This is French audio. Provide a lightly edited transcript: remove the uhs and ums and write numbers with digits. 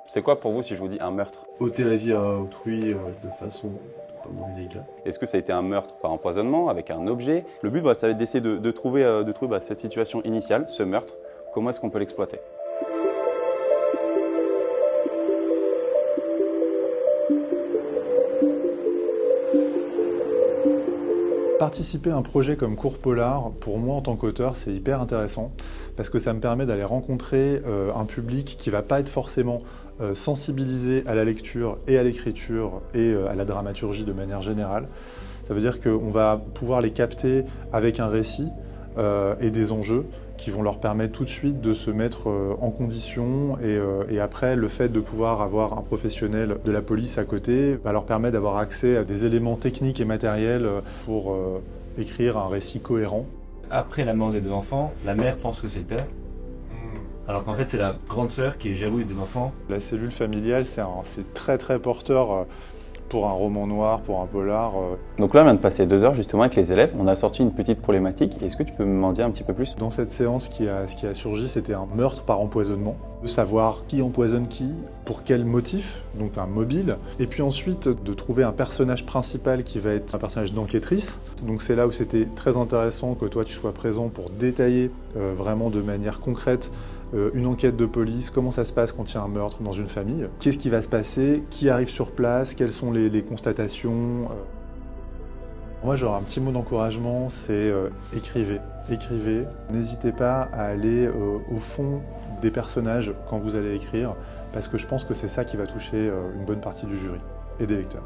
C'est quoi pour vous si je vous dis un meurtre? Ôter la vie à autrui de façon totalement illégale. Est-ce que ça a été un meurtre par empoisonnement, avec un objet? Le but, ça va être d'essayer de trouver, cette situation initiale, ce meurtre. Comment est-ce qu'on peut l'exploiter? Participer à un projet comme Cours Polar, pour moi en tant qu'auteur, c'est hyper intéressant parce que ça me permet d'aller rencontrer un public qui ne va pas être forcément sensibilisé à la lecture et à l'écriture et à la dramaturgie de manière générale. Ça veut dire qu'on va pouvoir les capter avec un récit et des enjeux qui vont leur permettre tout de suite de se mettre en condition et après le fait de pouvoir avoir un professionnel de la police à côté va leur permettre d'avoir accès à des éléments techniques et matériels pour écrire un récit cohérent. Après la mort des deux enfants, la mère pense que c'est le père, alors qu'en fait c'est la grande sœur qui est jalouse des enfants. La cellule familiale, c'est très très porteur pour un roman noir, pour un polar. Donc là, on vient de passer 2 heures justement avec les élèves. On a sorti une petite problématique. Est-ce que tu peux m'en dire un petit peu plus? Dans cette séance, ce qui a surgi, c'était un meurtre par empoisonnement. De savoir qui empoisonne qui, pour quel motif, donc un mobile. Et puis ensuite, de trouver un personnage principal qui va être un personnage d'enquêtrice. Donc c'est là où c'était très intéressant que toi tu sois présent pour détailler vraiment de manière concrète une enquête de police, comment ça se passe quand il y a un meurtre dans une famille, qu'est-ce qui va se passer, qui arrive sur place, quelles sont les constatations. Moi j'aurais un petit mot d'encouragement, c'est écrivez. Écrivez, n'hésitez pas à aller au fond des personnages quand vous allez écrire, parce que je pense que c'est ça qui va toucher une bonne partie du jury et des lecteurs.